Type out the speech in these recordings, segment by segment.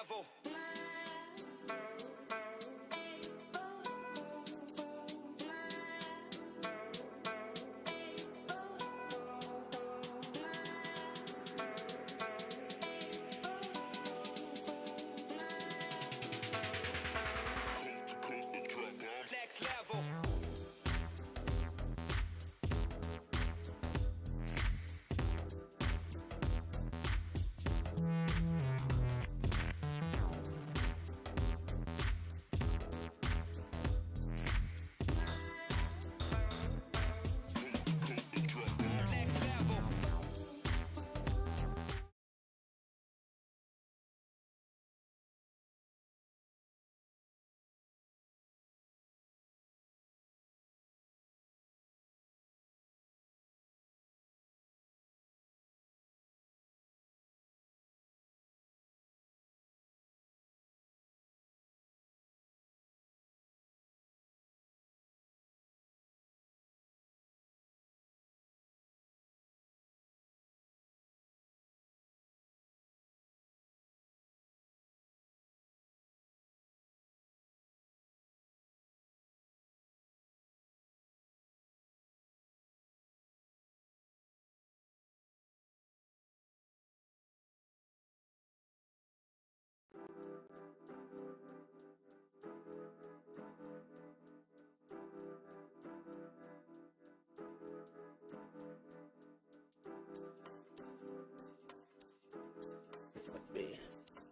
level. Next level.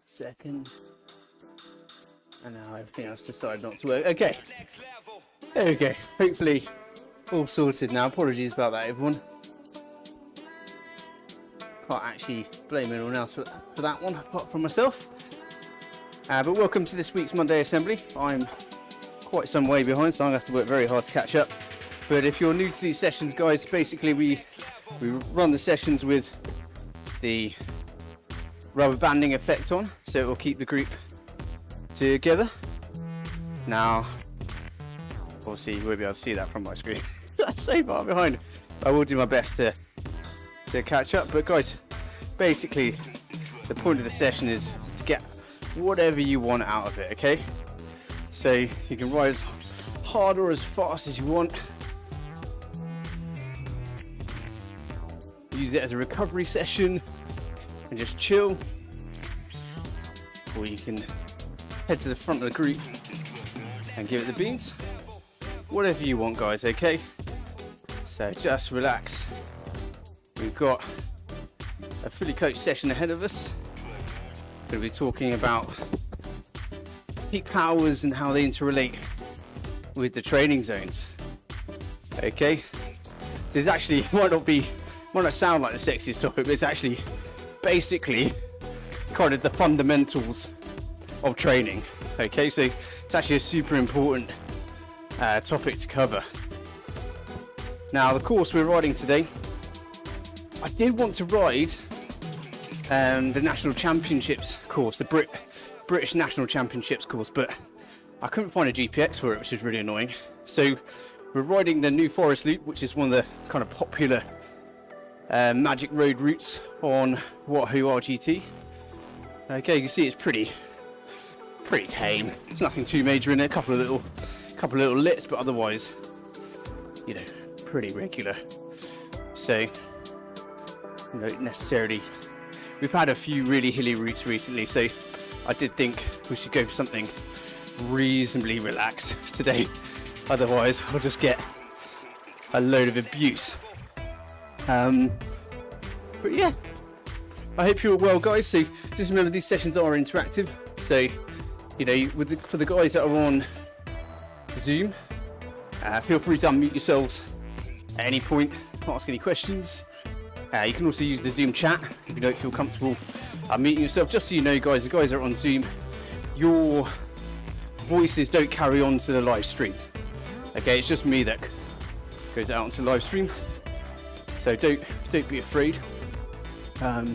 Second, and now everything else decided not to work. Okay, there we go. Hopefully all sorted now. Apologies about that, everyone. Can't actually blame anyone else for that one apart from myself. But welcome to this week's Monday Assembly. I'm quite some way behind, so I'm going to have to work very hard to catch up. But if you're new to these sessions, guys, basically we run the sessions with the rubber banding effect on, so it will keep the group together. Now, obviously you won't be able to see that from my screen. I'm so far behind. I will do my best to catch up. But guys, basically the point of the session is to get whatever you want out of it, okay? So you can ride as hard or as fast as you want. Use it as a recovery session and just chill, or you can head to the front of the group and give it the beans. Whatever you want, guys, okay? So just relax. We've got a fully coached session ahead of us. We're going to be talking about peak powers and how they interrelate with the training zones, okay? This actually might not sound like the sexiest topic, but it's actually basically kind of the fundamentals of training, okay? So it's actually a super important topic to cover. Now, the course we're riding today, I did want to ride the National Championships course, the British National Championships course, but I couldn't find a GPX for it, which is really annoying. So we're riding the New Forest Loop, which is one of the kind of popular magic road routes on Wahoo RGT. Okay, you can see it's pretty tame. There's nothing too major in it. A couple of little lits, but otherwise, you know, pretty regular. So, you know, necessarily. We've had a few really hilly routes recently, so I did think we should go for something reasonably relaxed today. Otherwise, I'll just get a load of abuse. But yeah, I hope you're well, guys. So just remember, these sessions are interactive. So, you know, for the guys that are on Zoom, feel free to unmute yourselves at any point, ask any questions. You can also use the Zoom chat if you don't feel comfortable unmuting yourself. Just so you know, guys, the guys that are on Zoom, your voices don't carry on to the live stream. Okay, it's just me that goes out onto the live stream. So don't be afraid. You're not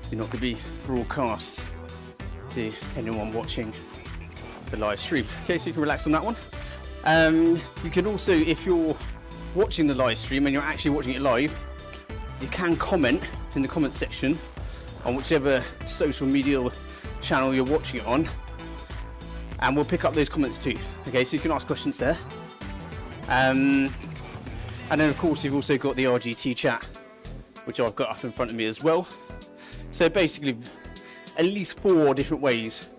going to be broadcast to anyone watching the live stream. Okay, so you can relax on that one. You can also, if you're watching the live stream and you're actually watching it live, you can comment in the comment section on whichever social media channel you're watching it on, and we'll pick up those comments too. Okay, so you can ask questions there. And then of course you've also got the RGT chat, which I've got up in front of me as well. So basically, at least 4 different ways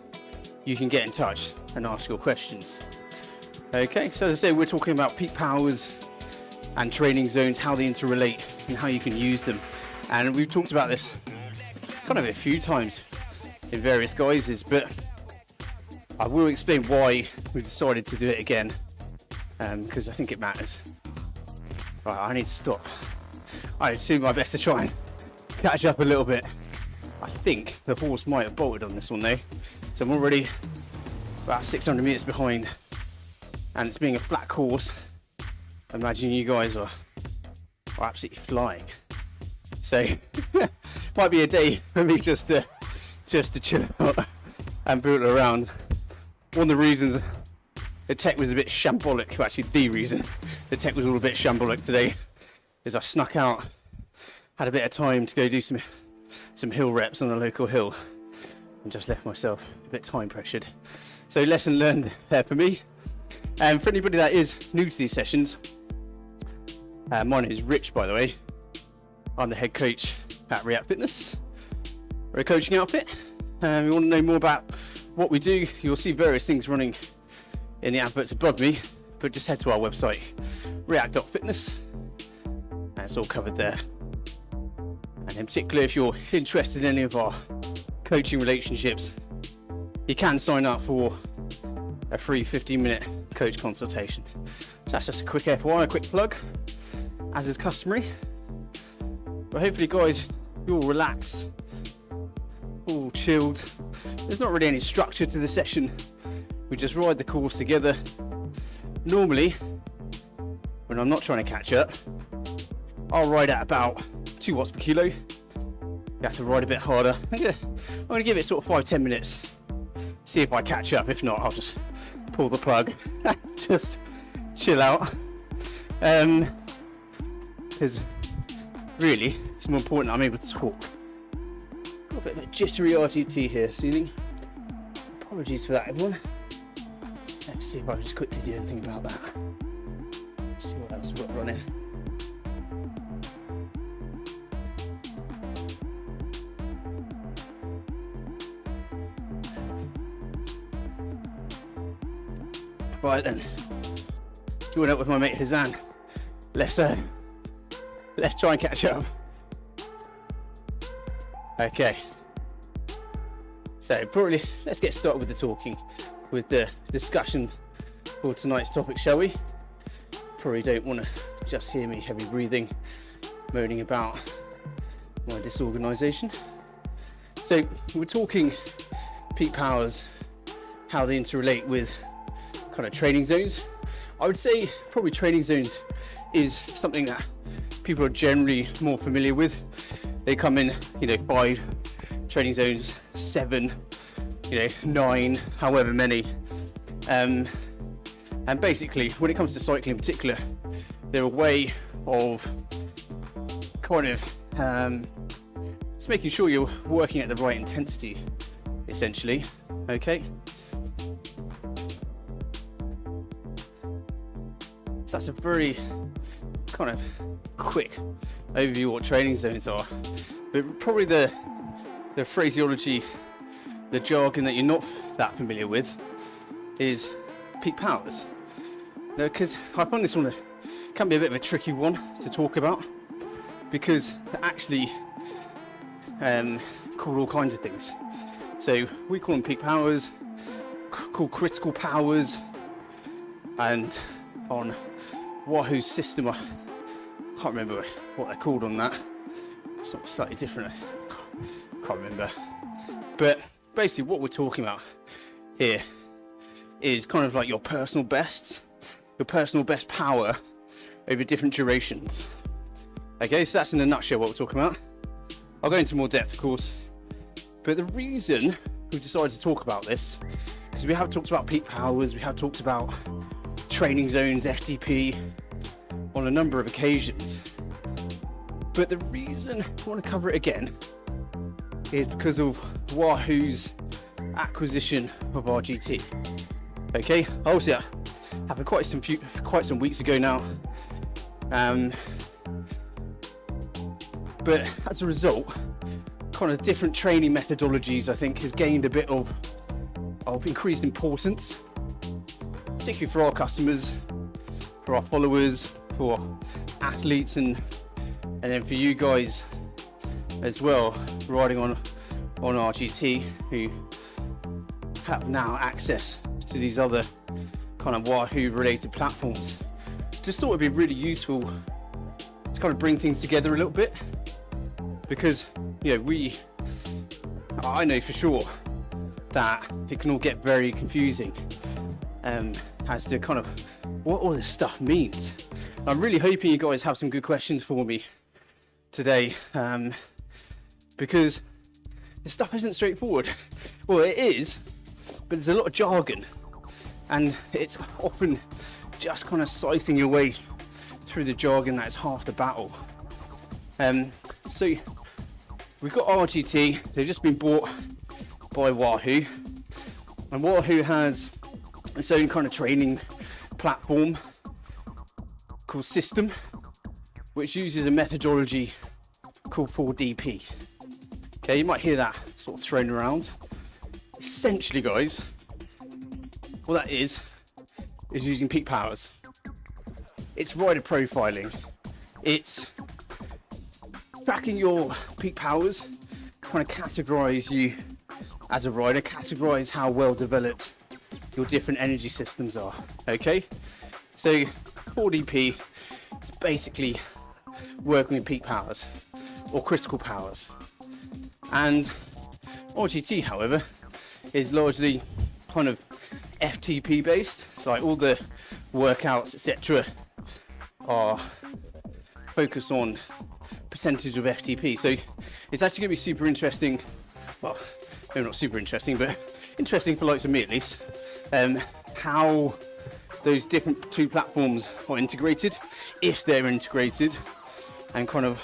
you can get in touch and ask your questions. Okay, so as I say, we're talking about peak powers and training zones, how they interrelate and how you can use them. And we've talked about this kind of a few times in various guises, but I will explain why we decided to do it again, because I think it matters. Right, I need to stop. I need to do my best to try and catch up a little bit. I think the horse might have bolted on this one though, so I'm already about 600 meters behind, and it's being a black horse. Imagine you guys are absolutely flying. So might be a day for me just to chill out and boot around. One of the reasons the tech was a bit shambolic, well, actually the reason the tech was all a bit shambolic today, is I snuck out, had a bit of time to go do some hill reps on a local hill, and just left myself a bit time pressured. So lesson learned there for me. And for anybody that is new to these sessions, my name is Rich, by the way. I'm the head coach at Riak Fitness. We're a coaching outfit. You want to know more about what we do, you'll see various things running in the adverts above me, but just head to our website, riak.fitness, and it's all covered there. And in particular, if you're interested in any of our coaching relationships, you can sign up for a free 15-minute coach consultation. So that's just a quick FYI, a quick plug, as is customary. But hopefully guys, you're all relaxed, all chilled. There's not really any structure to the session. We just ride the course together. Normally, when I'm not trying to catch up, I'll ride at about 2 watts per kilo. You have to ride a bit harder. I'm gonna give it sort of 5-10 minutes. See if I catch up. If not, I'll just pull the plug. Just chill out. Because really, it's more important I'm able to talk. Got a bit of a jittery RGT here, sealing. Apologies for that, everyone. Let's see if I can just quickly do anything about that. Let's see what else we've got running. Right then, join up with my mate Hazan. Let's try and catch up. Okay. So probably let's get started with the talking, with the discussion for tonight's topic, shall we? Probably don't want to just hear me heavy breathing, moaning about my disorganisation. So we're talking peak powers, how they interrelate with kind of training zones. I would say probably training zones is something that people are generally more familiar with. They come in, 5 training zones, 7, 9, however many. And basically, when it comes to cycling in particular, they're a way of kind of just making sure you're working at the right intensity, essentially. Okay. So that's a very kind of quick overview of what training zones are, but probably the phraseology, the jargon that you're not that familiar with is peak powers. Now, because I find this one can be a bit of a tricky one to talk about, because they're actually called all kinds of things. So we call them peak powers, called critical powers, and on Wahoo's system, I can't remember what they're called on that. It's slightly different. I can't remember. But basically, what we're talking about here is kind of like your personal bests, your personal best power over different durations. Okay, so that's in a nutshell what we're talking about. I'll go into more depth, of course. But the reason we decided to talk about this is we have talked about peak powers, we have talked about training zones, FTP, on a number of occasions. But the reason I want to cover it again is because of Wahoo's acquisition of RGT. Okay, obviously that happened quite some weeks ago now. But as a result, kind of different training methodologies, I think, has gained a bit of increased importance, particularly for our customers, for our followers, for athletes, and then for you guys as well, riding on RGT, who have now access to these other kind of Wahoo related platforms. Just thought it'd be really useful to kind of bring things together a little bit, because I know for sure that it can all get very confusing as to kind of what all this stuff means. I'm really hoping you guys have some good questions for me today, because this stuff isn't straightforward. Well, it is, but there's a lot of jargon, and it's often just kind of scything your way through the jargon. That's half the battle. So we've got RGT. They've just been bought by Wahoo, and Wahoo has its own kind of training platform called System, which uses a methodology called 4DP. Okay, you might hear that sort of thrown around. Essentially, guys, what that is using peak powers. It's rider profiling. It's tracking your peak powers to kind of categorize you as a rider, categorize how well developed your different energy systems are. Okay, so 4DP is basically working with peak powers or critical powers, and RGT, however, is largely kind of FTP based. So like all the workouts, etc., are focused on percentage of FTP. So it's actually going to be super interesting. Well, maybe not super interesting, but interesting for likes of me at least. How those different two platforms are integrated, if they're integrated, and kind of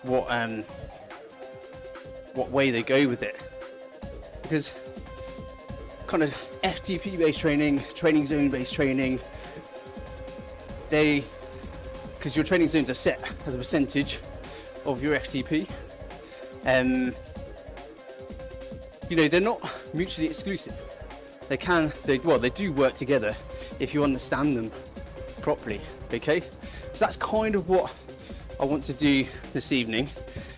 what way they go with it. Because kind of FTP based training, training zone based training, because your training zones are set as a percentage of your FTP, they're not mutually exclusive. They do work together if you understand them properly. Okay, so that's kind of what I want to do this evening.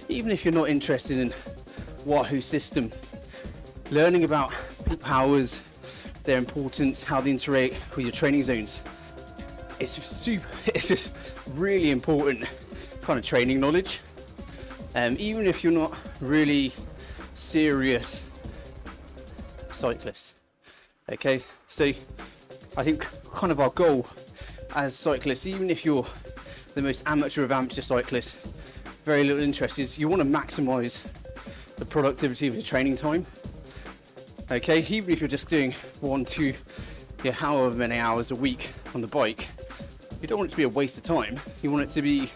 Even if you're not interested in Wahoo System, learning about peak powers, their importance, how they integrate with your training zones, it's just really important kind of training knowledge. Even if you're not really serious cyclist. Okay, so I think kind of our goal as cyclists, even if you're the most amateur of amateur cyclists, very little interest, is you want to maximize the productivity of your training time. Okay, even if you're just doing 1, 2, however many hours a week on the bike, you don't want it to be a waste of time. You want it to be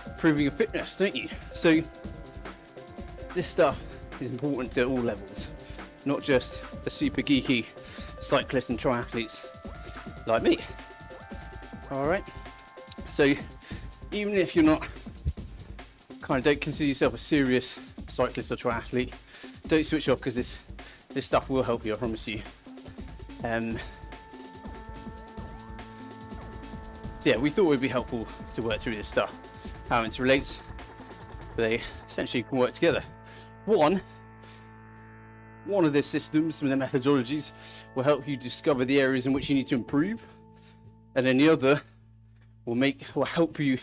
improving your fitness, don't you? So this stuff is important to all levels, not just the super geeky cyclists and triathletes like me. All right, so even if you're not don't consider yourself a serious cyclist or triathlete, don't switch off, because this stuff will help you, I promise you. So yeah, we thought it would be helpful to work through this stuff, how it relates. They essentially can work together. One of the systems, some of the methodologies, will help you discover the areas in which you need to improve, and then the other will help you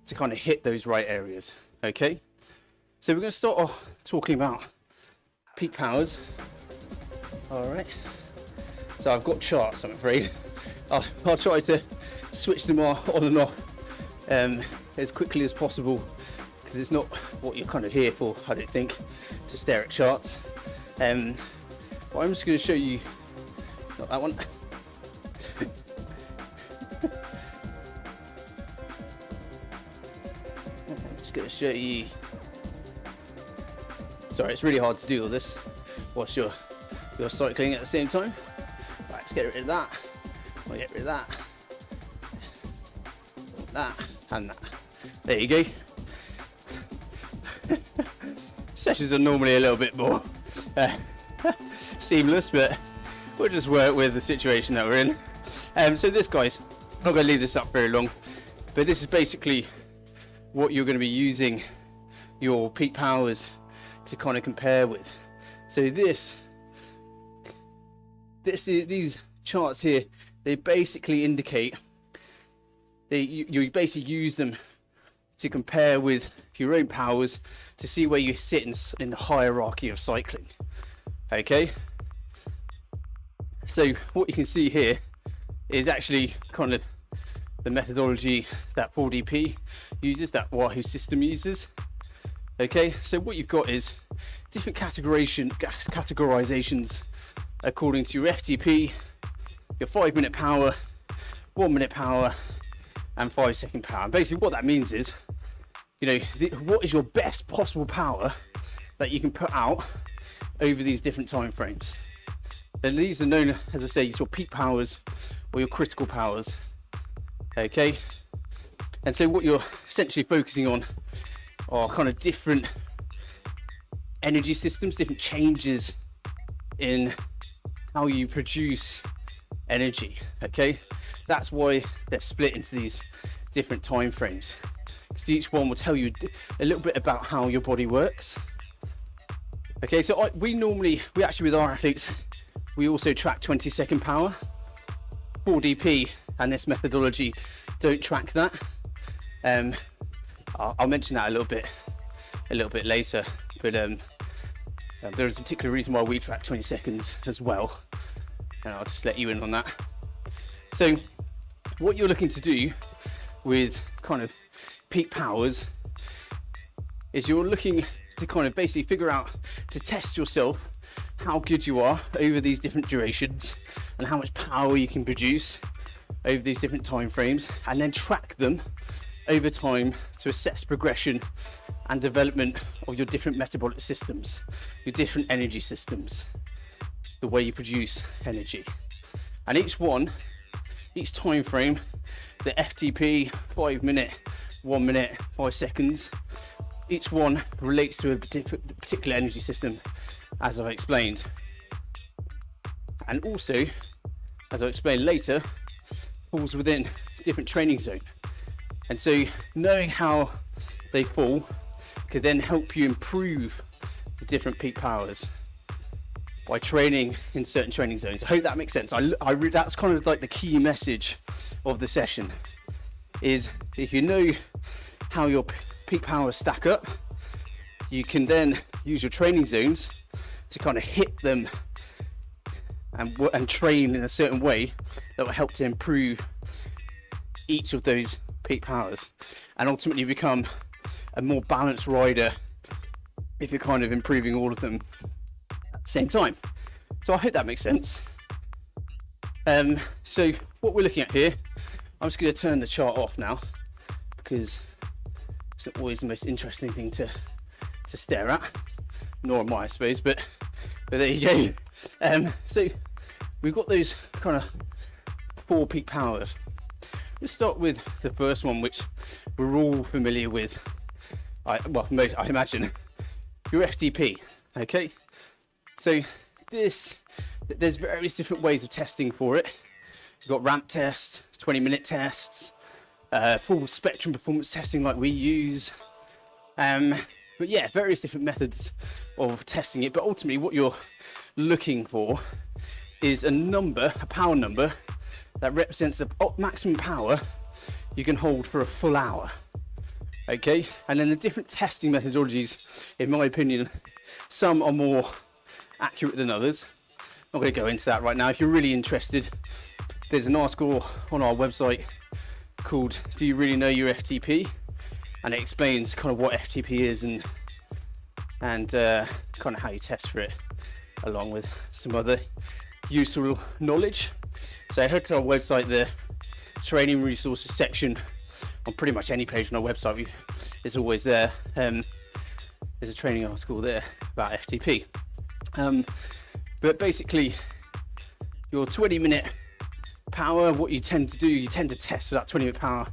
to kind of hit those right areas. Okay, so we're going to start off talking about peak powers. All right, so I've got charts, I'm afraid. I'll try to switch them on and off as quickly as possible, because it's not what you're kind of here for, I don't think, to stare at charts. But I'm just going to show you, not that one. I'm just going to show you. Sorry, it's really hard to do all this. whilst you're cycling at the same time. Right, let's get rid of that. We'll get rid of that. That and that. There you go. Sessions are normally a little bit more seamless, but we'll just work with the situation that we're in. So this, guys, I'm not going to leave this up very long, but this is basically what you're going to be using your peak powers to kind of compare with. So these charts here, they basically indicate you basically use them to compare with your own powers to see where you sit in the hierarchy of cycling. Okay, so what you can see here is actually kind of the methodology that 4DP uses, that Wahoo system uses. Okay, so what you've got is different categorizations according to your FTP, your 5-minute power, 1-minute power, and 5-second power. And basically what that means is, you know, what is your best possible power that you can put out over these different time frames. And these are known, as I say, your peak powers or your critical powers. Okay, and so what you're essentially focusing on are kind of different energy systems, different changes in how you produce energy. Okay, that's why they're split into these different time frames, because each one will tell you a little bit about how your body works. Okay, so we actually with our athletes, we also track 20-second power. 4DP and this methodology don't track that. I'll mention that a little bit later, but there is a particular reason why we track 20 seconds as well, and I'll just let you in on that. So what you're looking to do with kind of peak powers is you're looking to kind of basically figure out, to test yourself, how good you are over these different durations and how much power you can produce over these different time frames, and then track them over time to assess progression and development of your different metabolic systems, your different energy systems, the way you produce energy. And each time frame, the FTP, 5-minute, 1 minute, 5 seconds, each one relates to a particular energy system, as I've explained. And also, as I'll explain later, falls within a different training zone. And so knowing how they fall could then help you improve the different peak powers by training in certain training zones. I hope that makes sense. That's kind of like the key message of the session, is if you know how your peak powers stack up, you can then use your training zones to kind of hit them and train in a certain way that will help to improve each of those peak powers, and ultimately become a more balanced rider if you're kind of improving all of them at the same time. So I hope that makes sense. So what we're looking at here, I'm just going to turn the chart off now, because it's not always the most interesting thing to stare at, nor am I suppose, but there you go. So we've got those kind of 4 peak powers. Let's start with the first one, which we're all familiar with. I imagine, your FTP. Okay, so there's various different ways of testing for it. You've got ramp tests, 20-minute tests, full spectrum performance testing like we use. But yeah, various different methods of testing it. But ultimately, what you're looking for is a power number that represents the maximum power you can hold for a full hour. Okay, and then the different testing methodologies, in my opinion, some are more accurate than others. I'm not going to go into that right now. If you're really interested, there's an article on our website called "Do You Really Know Your FTP?" and it explains kind of what FTP is and kind of how you test for it, along with some other useful knowledge. So head to our website, the training resources section on pretty much any page on our website is always there. There's a training article there about FTP. But basically, your 20-minute power, what you tend to do, you tend to test for that 20-minute power.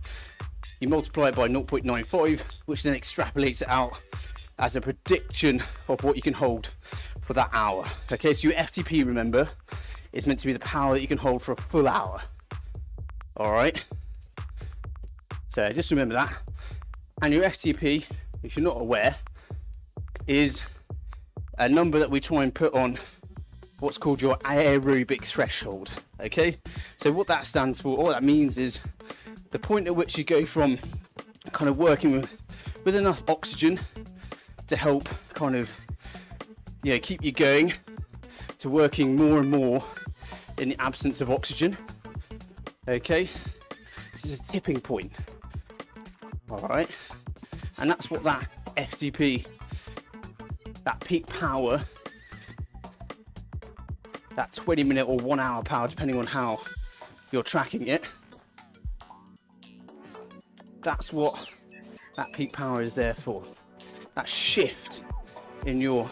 You multiply it by 0.95, which then extrapolates it out as a prediction of what you can hold for that hour. Okay, so your FTP, remember, is meant to be the power that you can hold for a full hour. All right, so just remember that. And your FTP, if you're not aware, is a number that we try and put on what's called your aerobic threshold. Okay, so what that stands for, all that means is the point at which you go from kind of working with enough oxygen to help kind of, you know, keep you going, to working more and more in the absence of oxygen. Okay, this is a tipping point. All right, and that's what that FTP, that peak power, that 20-minute or 1 hour power, depending on how you're tracking it, that's what that peak power is there for. That shift in your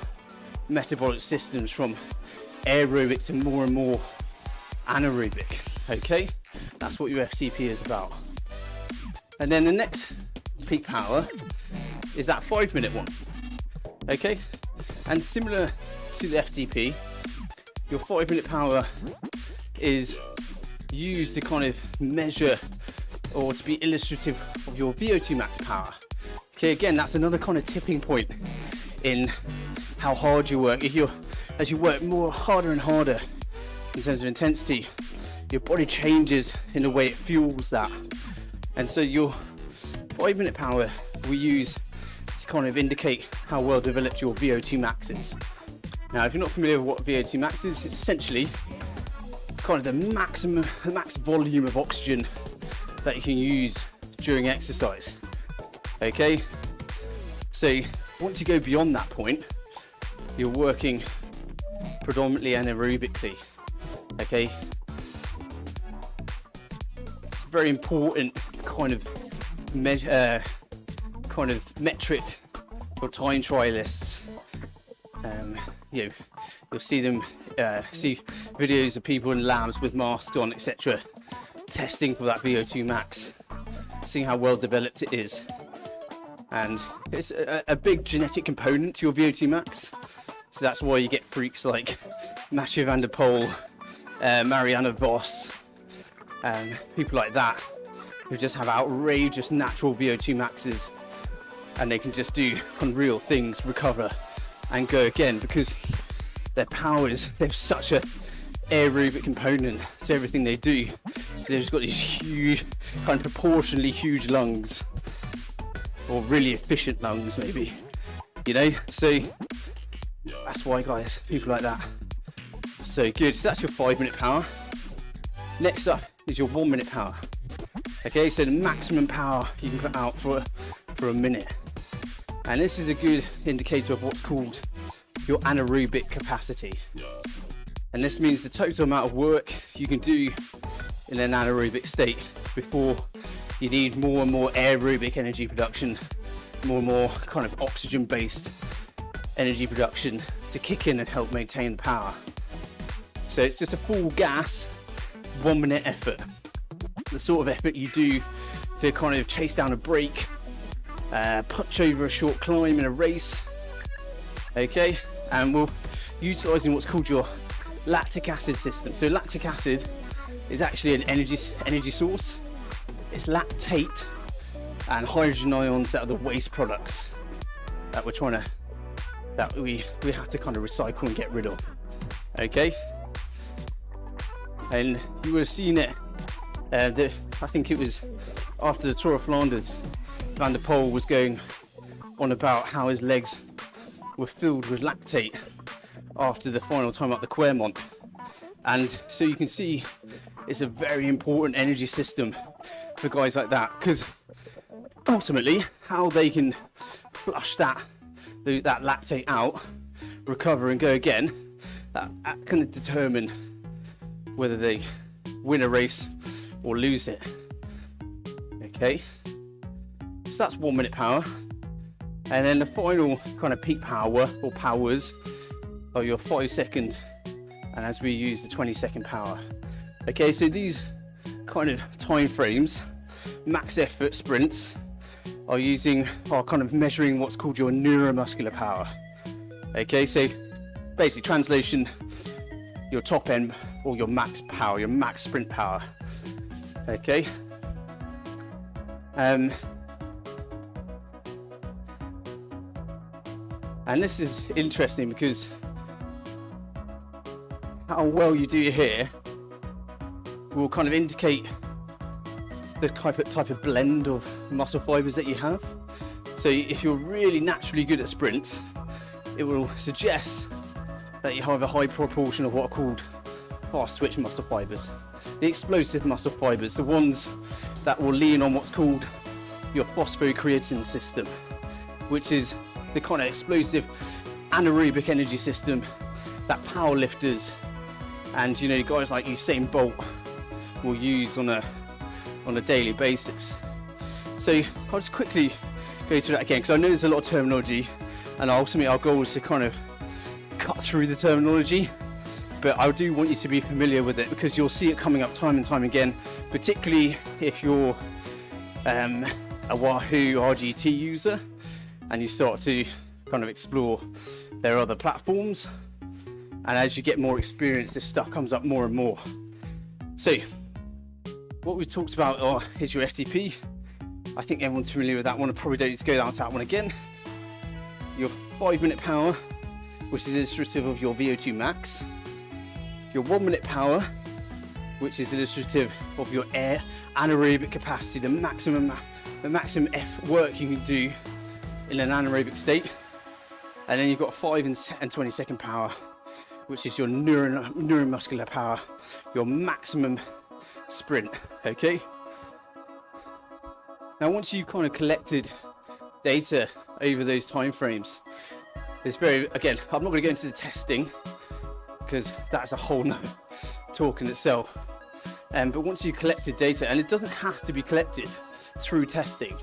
metabolic systems from aerobic to more and more anaerobic. Okay, that's what your FTP is about. And then the next peak power is that 5-minute one. Okay, and similar to the FTP, your 5-minute power is used to kind of measure or to be illustrative of your VO2 max power. Okay, again, that's another kind of tipping point in how hard you work. As you work more harder and harder in terms of intensity, your body changes in the way it fuels that. And so your 5-minute power we use to kind of indicate how well developed your VO2 max is. Now, if you're not familiar with what VO2 max is, it's essentially kind of the max volume of oxygen that you can use during exercise. Okay, so once you go beyond that point, you're working predominantly anaerobically. Okay, it's a very important kind of metric for time trialists. You'll see them see videos of people in labs with masks on, etc., testing for that VO2 max, seeing how well developed it is. And it's a big genetic component to your VO2 max, so that's why you get freaks like Mathieu van der Poel, Marianne Vos, people like that, who just have outrageous natural VO2 maxes, and they can just do unreal things, recover and go again, because their powers, they have such a aerobic component to everything they do. So they've just got these huge, kind of proportionally huge lungs, or really efficient lungs maybe, you know. So that's why, guys, people like that, so good. So that's your 5-minute power. Next up is your 1-minute power. Okay, so the maximum power you can put out for a minute, and this is a good indicator of what's called your anaerobic capacity. And this means the total amount of work you can do in an anaerobic state before you need more and more aerobic energy production, more and more kind of oxygen-based energy production to kick in and help maintain the power. So it's just a full gas 1-minute effort, the sort of effort you do to kind of chase down a break, punch over a short climb in a race. Okay, and we're utilizing what's called your lactic acid system. So lactic acid is actually an energy source. It's lactate and hydrogen ions that are the waste products that we have to kind of recycle and get rid of. Okay, and you would have seen it. I think it was after the Tour of Flanders, Van der Poel was going on about how his legs were filled with lactate after the final time up the Quermont. And so you can see it's a very important energy system for guys like that, because ultimately how they can flush that lactate out, recover and go again, that can determine whether they win a race or lose it. Okay, so that's 1-minute power. And then the final kind of peak power or powers or your 5-second, and as we use the 20-second power. Okay, so these kind of time frames, max effort sprints, are kind of measuring what's called your neuromuscular power. Okay, so basically translation, your top end or your max power, your max sprint power. Okay. And this is interesting because how well you do here will kind of indicate the type of blend of muscle fibers that you have. So if you're really naturally good at sprints, it will suggest that you have a high proportion of what are called fast twitch muscle fibers. The explosive muscle fibers, the ones that will lean on what's called your phosphocreatine system, which is the kind of explosive anaerobic energy system that power lifters and guys like Usain Bolt will use on a daily basis. So I'll just quickly go through that again because I know there's a lot of terminology, and ultimately our goal is to kind of cut through the terminology, but I do want you to be familiar with it because you'll see it coming up time and time again, particularly if you're a Wahoo RGT user and you start to kind of explore their other platforms, and as you get more experience this stuff comes up more and more. So what we talked about is your FTP. I think everyone's familiar with that one. I probably don't need to go down to that one again. Your 5-minute power, which is illustrative of your VO2 max. Your 1-minute power, which is illustrative of your air anaerobic capacity, the maximum work you can do in an anaerobic state. And then you've got 5 and 20-second power, which is your neuromuscular power, your maximum sprint. Okay. Now, once you've kind of collected data over those time frames, again, I'm not going to go into the testing because that's a whole nother talk in itself. But once you've collected data, and it doesn't have to be collected through testing,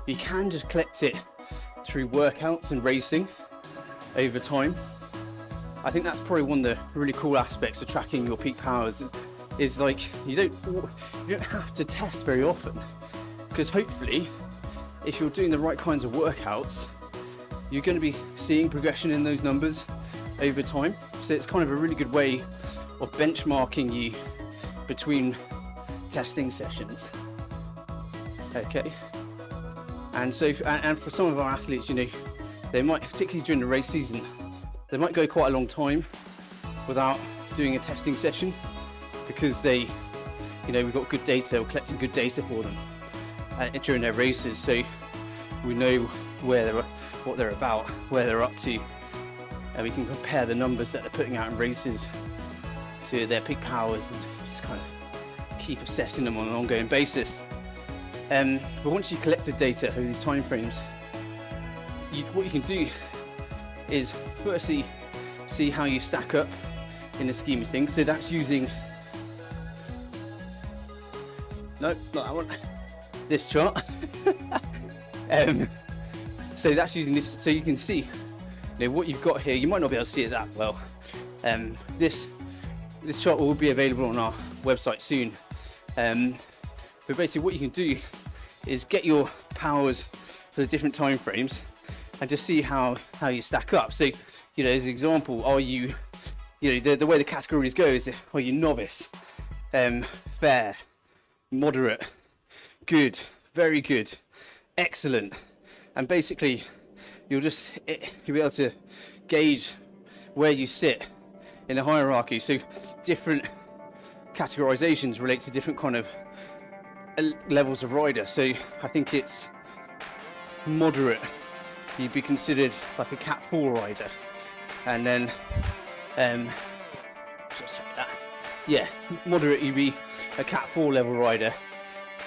you can just collect it through workouts and racing over time. I think that's probably one of the really cool aspects of tracking your peak powers is like you don't have to test very often, because hopefully if you're doing the right kinds of workouts, you're going to be seeing progression in those numbers over time. So it's kind of a really good way of benchmarking you between testing sessions. Okay. And so and for some of our athletes, they might, particularly during the race season, they might go quite a long time without doing a testing session because we've got good data, we're collecting good data for them during their races, so we know what they're about, where they're up to, and we can compare the numbers that they're putting out in races to their peak powers and just kind of keep assessing them on an ongoing basis. But once you collected data over these time frames, what you can do is firstly see how you stack up in the scheme of things. So that's using, no, not that one, this chart. So that's using this, so you can see what you've got here. You might not be able to see it that well. This chart will be available on our website soon. But basically what you can do is get your powers for the different time frames and just see how you stack up. So, as an example, are you, the way the categories go is, are you novice, fair, moderate, good, very good, excellent, and basically you'll be able to gauge where you sit in the hierarchy. So different categorizations relate to different kind of levels of rider. So I think it's moderate, you'd be considered like a Cat 4 rider, and then just like that. Yeah, moderate, you'd be a Cat 4 level rider.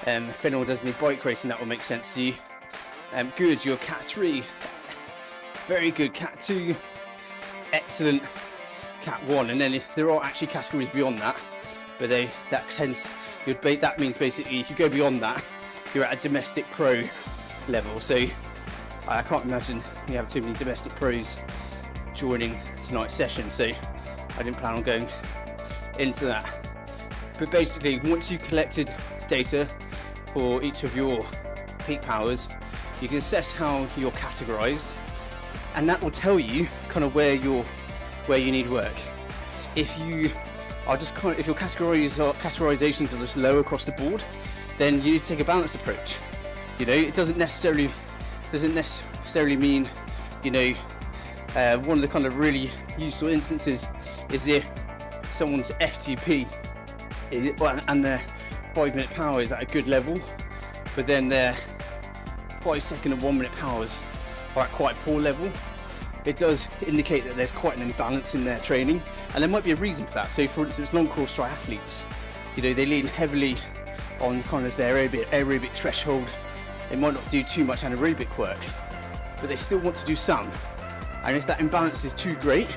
If anyone does any bike racing, that will make sense to you. Good, you're Cat 3. Very good, Cat 2. Excellent, Cat 1. And then there are actually categories beyond that, but that means basically if you go beyond that, you're at a domestic pro level. So I can't imagine you have too many domestic pros joining tonight's session, so I didn't plan on going into that. But basically, once you've collected data for each of your peak powers, you can assess how you're categorized, and that will tell you kind of where you need work. If you are just if your categorizations are just low across the board, then you need to take a balanced approach. You know, it doesn't necessarily mean, you know, one of the kind of really useful instances is if someone's FTP and their 5-minute power is at a good level, but then their 5-second and 1-minute powers are at quite a poor level. It does indicate that there's quite an imbalance in their training, and there might be a reason for that. So for instance, long course triathletes, you know, they lean heavily on kind of their aerobic threshold. They might not do too much anaerobic work, but they still want to do some. And if that imbalance is too great,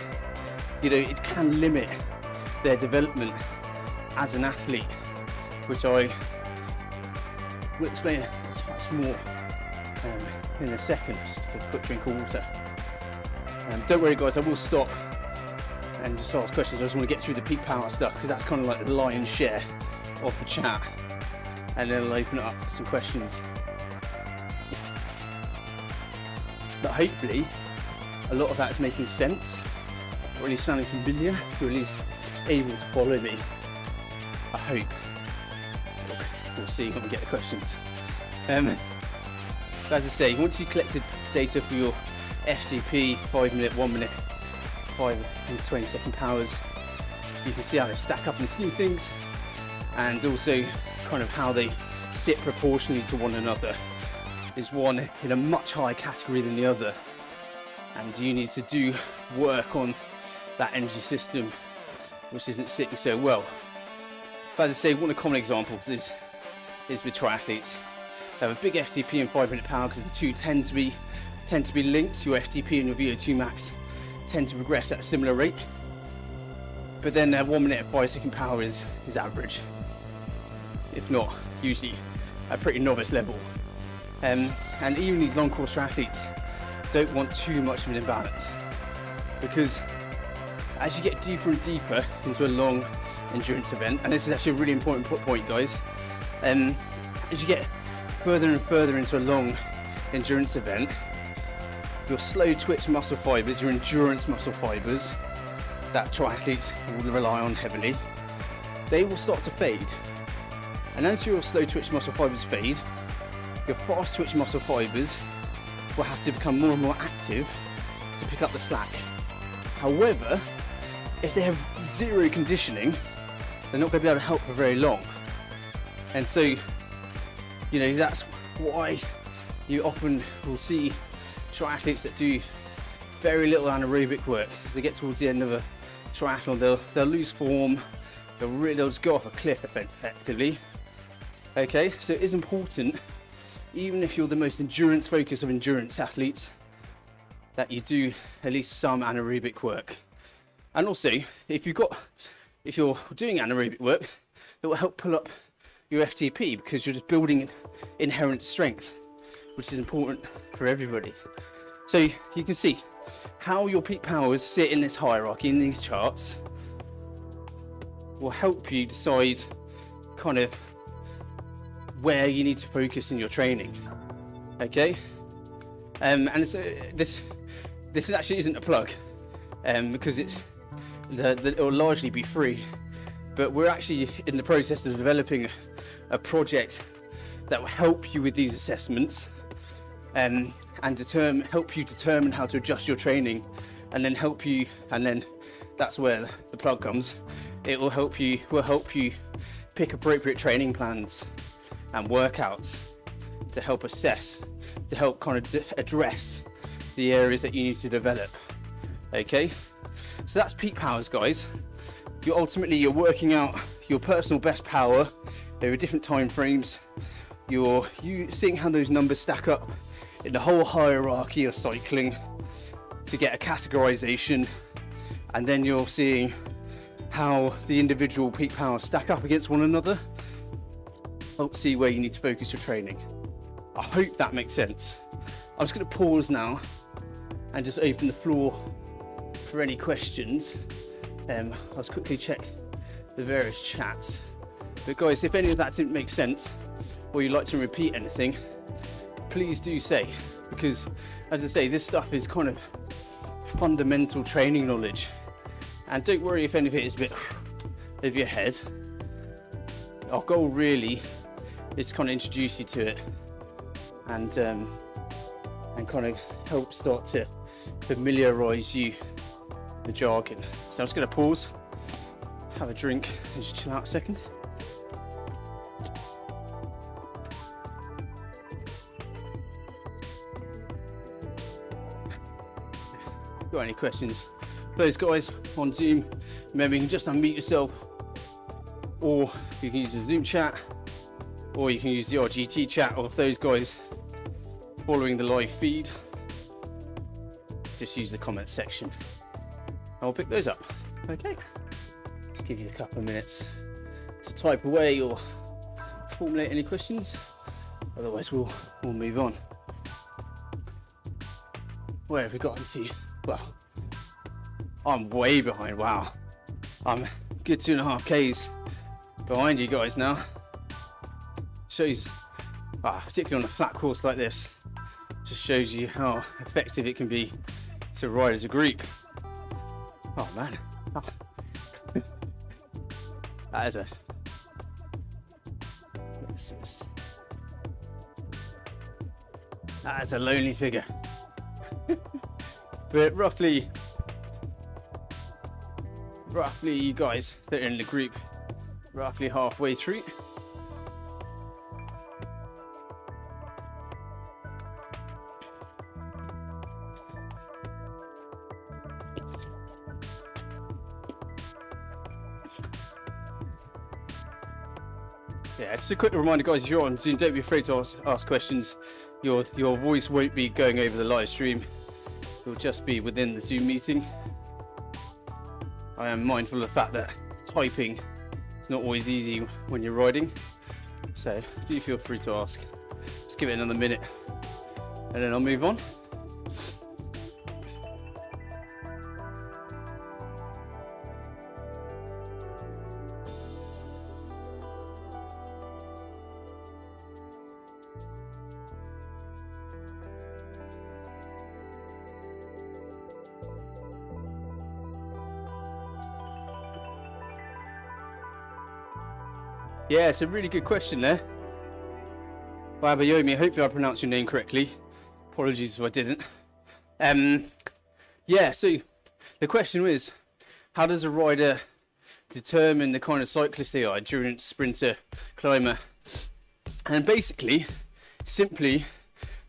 you know, it can limit their development as an athlete, which I will explain a touch more in a second. Just a quick drink of water. Don't worry guys, I will stop and just ask questions. I just want to get through the peak power stuff because that's kind of like the lion's share of the chat, and then I'll open it up for some questions. But hopefully a lot of that is making sense, or at least sounding familiar, or at least able to follow me. I hope. We'll see when we get the questions. But as I say, once you've collected data for your FTP, 5-minute, 1-minute, 5 and 20-second powers, you can see how they stack up in the scheme of things, and also kind of how they sit proportionally to one another. Is one in a much higher category than the other, and you need to do work on that energy system which isn't sitting so well. But as I say, one of the common examples is with triathletes. They have a big FTP and 5-minute power because the two tend to be linked. Your FTP and your VO2 max tend to progress at a similar rate, but then their 1-minute and 5-second power is average, if not usually a pretty novice level. And even these long course triathletes don't want too much of an imbalance, because as you get deeper and deeper into a long endurance event, and this is actually a really important point guys, as you get further and further into a long endurance event, your slow twitch muscle fibers, your endurance muscle fibers that triathletes will rely on heavily, they will start to fade. And as your slow twitch muscle fibers fade, your fast twitch muscle fibers will have to become more and more active to pick up the slack. However, if they have zero conditioning, they're not going to be able to help for very long. And so, you know, that's why you often will see triathletes that do very little anaerobic work. As they get towards the end of a triathlon, they'll lose form, they'll just go off a cliff effectively. Okay, so it is important, even if you're the most endurance focused of endurance athletes, that you do at least some anaerobic work. And also, if you're doing anaerobic work, it will help pull up your FTP, because you're just building inherent strength, which is important for everybody. So you can see how your peak powers sit in this hierarchy, in these charts, will help you decide kind of where you need to focus in your training. Okay, and so this actually isn't a plug, because it will largely be free, but we're actually in the process of developing a project that will help you with these assessments, and help you determine how to adjust your training, and then that's where the plug comes. It will help you pick appropriate training plans and workouts to help assess, to help kind of address the areas that you need to develop. Okay, so that's peak powers, guys. You're working out your personal best power over different time frames. You're seeing how those numbers stack up in the whole hierarchy of cycling to get a categorization, and then you're seeing how the individual peak powers stack up against one another. Help see where you need to focus your training. I hope that makes sense. I'm just going to pause now and just open the floor for any questions. I'll just quickly check the various chats. But guys, if any of that didn't make sense, or you'd like to repeat anything, please do say, because as I say, this stuff is kind of fundamental training knowledge. And don't worry if any of it is a bit over your head. Our goal really is to kind of introduce you to it and kind of help start to familiarise you with the jargon. So I'm just going to pause, have a drink and just chill out a second. Got any questions? Those guys on Zoom, remember you can just unmute yourself, or you can use the Zoom chat, or you can use the RGT chat, or if those guys following the live feed, just use the comment section and we'll pick those up. Okay, just give you a couple of minutes to type away or formulate any questions, otherwise we'll move on. Where have we gotten to? Well, I'm way behind. Wow, I'm good 2.5 Ks behind you guys now. Shows, particularly on a flat course like this, just shows you how effective it can be to ride as a group. Oh man, that is a lonely figure. But roughly you guys that are in the group, roughly halfway through. Yeah, just a quick reminder guys, if you're on Zoom, don't be afraid to ask questions. Your voice won't be going over the live stream. It'll just be within the Zoom meeting. I am mindful of the fact that typing is not always easy when you're riding, so do feel free to ask. Just give it another minute and then I'll move on. Yeah, it's a really good question there. Babayomi, hopefully I pronounced your name correctly. Apologies if I didn't. Yeah, so the question was, how does a rider determine the kind of cyclist they are, endurance, sprinter, climber? And basically, simply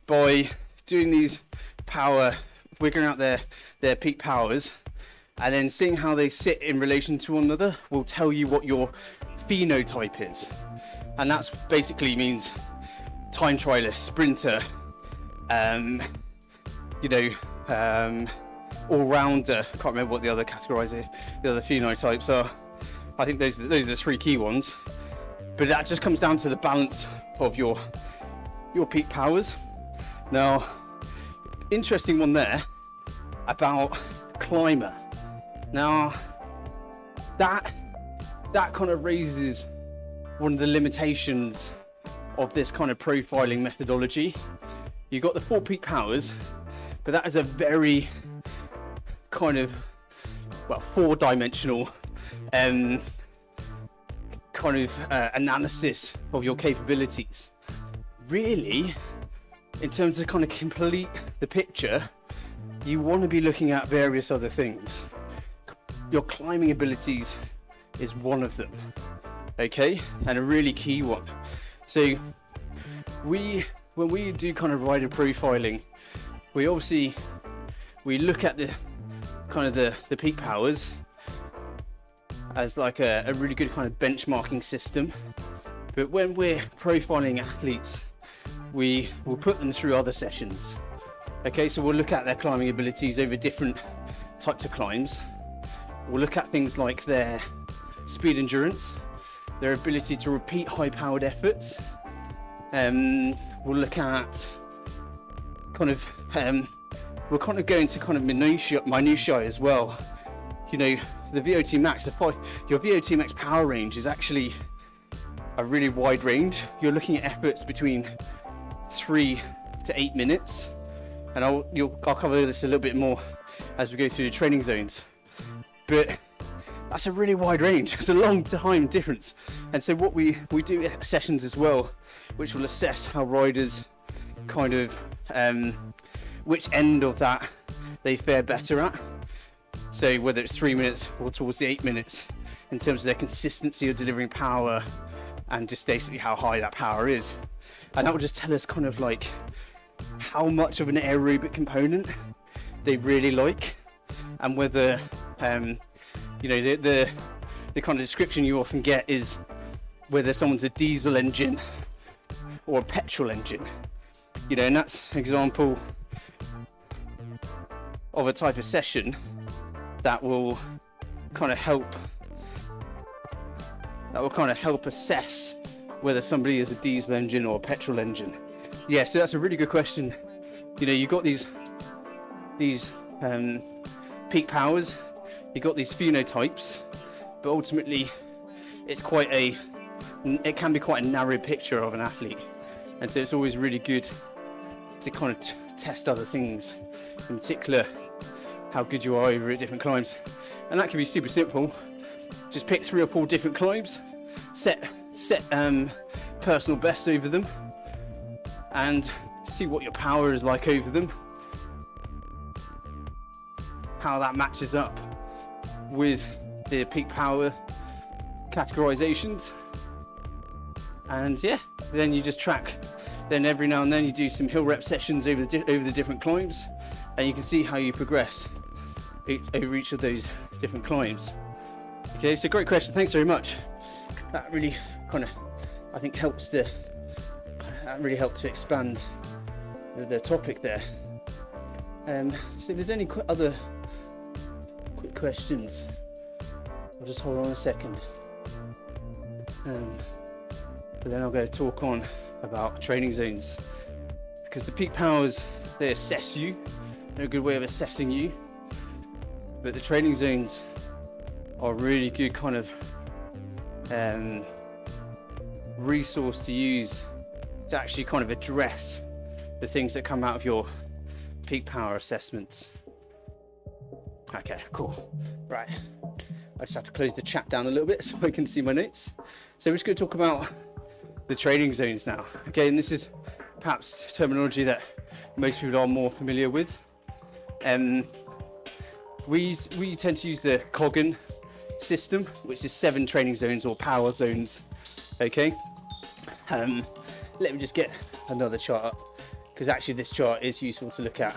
by doing these figuring out their peak powers, and then seeing how they sit in relation to one another will tell you what your phenotype is. And that's basically means time trialist, sprinter, all-rounder. Can't remember what the other phenotypes are. I think those are the three key ones. But that just comes down to the balance of your peak powers. Now, interesting one there about climber. Now, that kind of raises one of the limitations of this kind of profiling methodology. You've got the 4 peak powers, but that is a very kind of, well, 4-dimensional analysis of your capabilities. Really, in terms of kind of complete the picture, you want to be looking at various other things. Your climbing abilities is one of them, okay, and a really key one. So when we do kind of rider profiling, we look at the kind of the peak powers as like a really good kind of benchmarking system. But when we're profiling athletes, we will put them through other sessions. Okay, so we'll look at their climbing abilities over different types of climbs. We'll look at things like their speed endurance, their ability to repeat high-powered efforts. We'll look at kind of we'll kind of go into kind of minutiae as well. You know, the VO2 max, your VO2 max power range is actually a really wide range. You're looking at efforts between 3 to 8 minutes, and I'll cover this a little bit more as we go through the training zones. But that's a really wide range. It's a long time difference. And so what we do sessions as well, which will assess how riders kind of which end of that they fare better at. So whether it's 3 minutes or towards the 8 minutes, in terms of their consistency of delivering power and just basically how high that power is. And that will just tell us kind of like how much of an aerobic component they really like, and whether you know, the kind of description you often get is whether someone's a diesel engine or a petrol engine. You know, and that's an example of a type of session that will kind of help assess whether somebody is a diesel engine or a petrol engine. Yeah, so that's a really good question. You know, you've got these peak powers, you've got these phenotypes, but ultimately it can be quite a narrow picture of an athlete. And so it's always really good to kind of test other things, in particular how good you are over at different climbs. And that can be super simple. Just pick 3 or 4 different climbs, set personal bests over them, and see what your power is like over them, how that matches up with the peak power categorizations. And yeah, then you just track. Then every now and then you do some hill rep sessions over the different climbs, and you can see how you progress over each of those different climbs. Okay, so great question, thanks very much. That really kind of, I think, helped to expand the topic there. So if there's any other quick questions, I'll just hold on a second. But then I'll go talk on about training zones, because the peak powers, they assess you. They're a good way of assessing you, but the training zones are a really good kind of resource to use to actually kind of address the things that come out of your peak power assessments. Okay, cool. Right, I just have to close the chat down a little bit so I can see my notes. So we're just going to talk about the training zones now. Okay, and this is perhaps terminology that most people are more familiar with. We tend to use the Coggan system, which is 7 training zones or power zones. Okay, let me just get another chart up, because actually this chart is useful to look at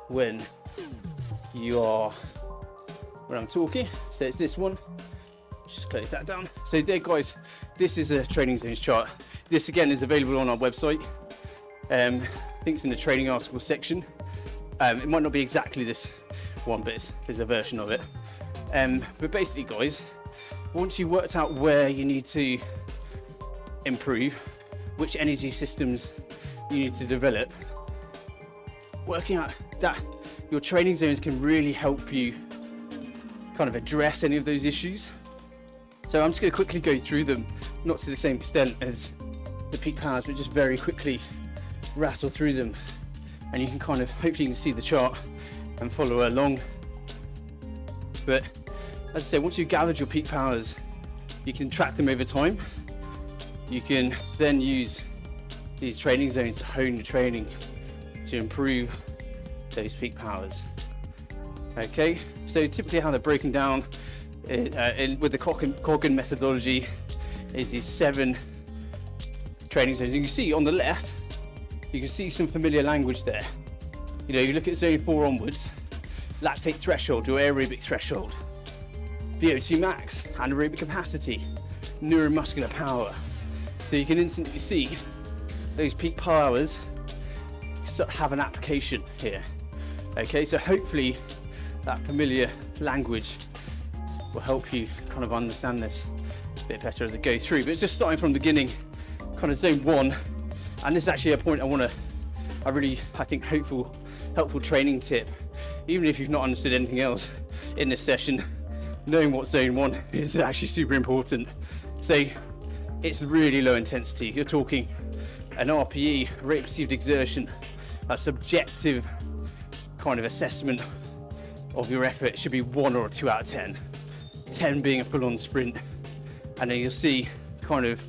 when I'm talking. So it's this one. Just close that down. So there, guys, this is a training zones chart. This again is available on our website. I think it's in the training article section. It might not be exactly this one, but there's a version of it. But basically, guys, once you've worked out where you need to improve, which energy systems you need to develop, working out that your training zones can really help you kind of address any of those issues. So I'm just going to quickly go through them, not to the same extent as the peak powers, but just very quickly rattle through them, and you can kind of, hopefully you can see the chart and follow along. But as I say, once you've gathered your peak powers, you can track them over time. You can then use these training zones to hone your training to improve those peak powers. Okay, so typically how they're broken down with the Coggan methodology is these 7 training zones. You can see on the left, you can see some familiar language there. You know, you look at zone 4 onwards, lactate threshold, your aerobic threshold, VO2 max, anaerobic capacity, neuromuscular power. So you can instantly see those peak powers have an application here. Okay, so hopefully that familiar language will help you kind of understand this a bit better as I go through. But it's just starting from the beginning, kind of zone 1, and this is actually a point I think hopeful helpful training tip. Even if you've not understood anything else in this session, knowing what zone 1 is actually super important. So it's really low intensity. You're talking an RPE, rate perceived exertion, a subjective kind of assessment of your effort should be 1 or 2 out of 10. 10 being a full-on sprint. And then you'll see kind of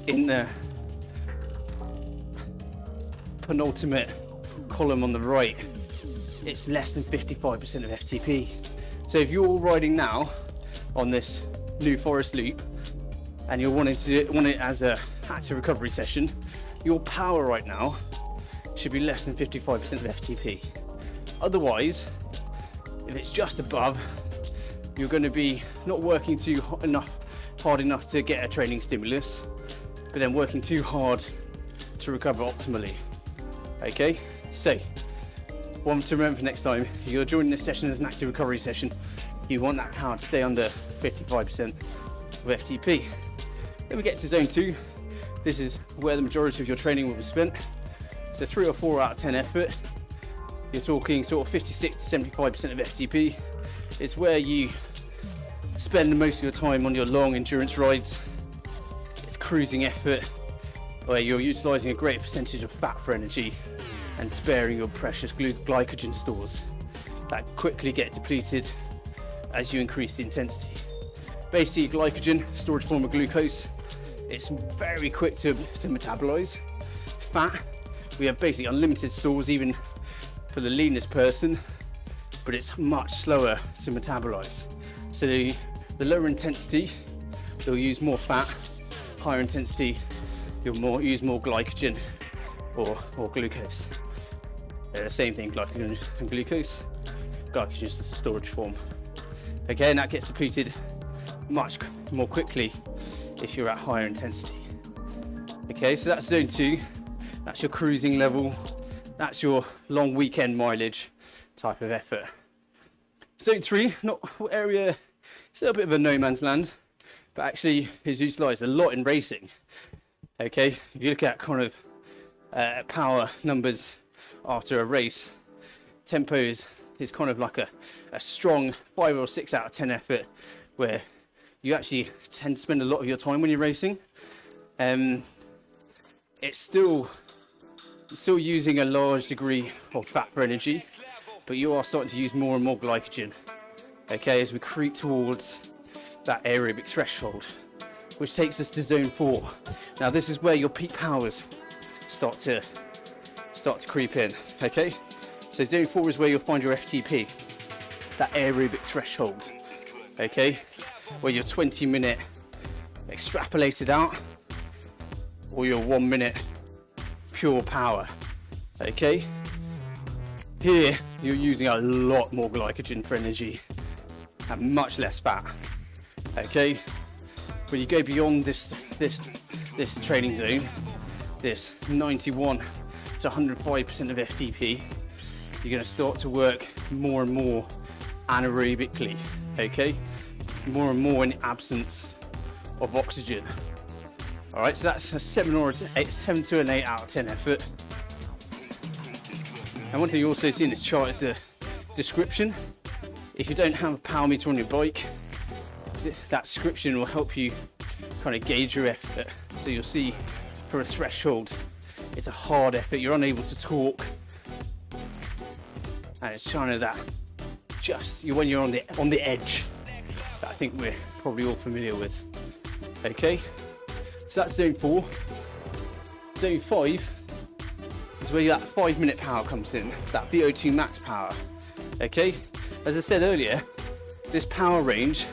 in the penultimate column on the right, it's less than 55% of FTP. So if you're riding now on this New Forest loop and you're wanting it as a active recovery session, your power right now should be less than 55% of FTP. Otherwise, if it's just above, you're going to be not working hard enough to get a training stimulus, but then working too hard to recover optimally. Okay, so one to remember for next time, you're joining this session as an active recovery session, you want that power to stay under 55% of FTP. Then we get to zone 2. This is where the majority of your training will be spent. So 3 or 4 out of 10 effort. You're talking sort of 56 to 75% of FTP. It's where you spend most of your time on your long endurance rides. It's cruising effort, where you're utilizing a great percentage of fat for energy and sparing your precious glycogen stores that quickly get depleted as you increase the intensity. Basically, glycogen, storage form of glucose, it's very quick to metabolize. Fat, we have basically unlimited stores even for the leanest person, but it's much slower to metabolize. So the lower intensity, you'll use more fat. Higher intensity, you'll use more glycogen or glucose. They're the same thing, glycogen and glucose. Glycogen is just a storage form. Okay, and that gets depleted much more quickly if you're at higher intensity. Okay, so that's zone 2. That's your cruising level. That's your long weekend mileage type of effort. Zone 3, not area, it's a little bit of a no man's land, but actually is utilised a lot in racing. Okay, if you look at kind of power numbers after a race, tempo is kind of like a strong 5 or 6 out of 10 effort, where you actually tend to spend a lot of your time when you're racing. It's still using a large degree of fat for energy, but you are starting to use more and more glycogen. Okay, as we creep towards that aerobic threshold, which takes us to zone 4. Now this is where your peak powers start to creep in. Okay, so zone 4 is where you'll find your FTP, that aerobic threshold. Okay, where your 20-minute extrapolated out, or your 1 minute pure power. Okay, here you're using a lot more glycogen for energy and much less fat. Okay, when you go beyond this training zone, this 91 to 105% of FTP, you're going to start to work more and more anaerobically. Okay, more and more in the absence of oxygen. All right, so that's a 7 to an 8 out of 10 effort. And one thing you also see in this chart is the description. If you don't have a power meter on your bike, that description will help you kind of gauge your effort. So you'll see for a threshold, it's a hard effort, you're unable to talk, and it's kind of that when you're on the edge that I think we're probably all familiar with. Okay, so that's zone 4. Zone 5 is where that 5-minute power comes in, that VO2 max power. Okay, as I said earlier, this power range,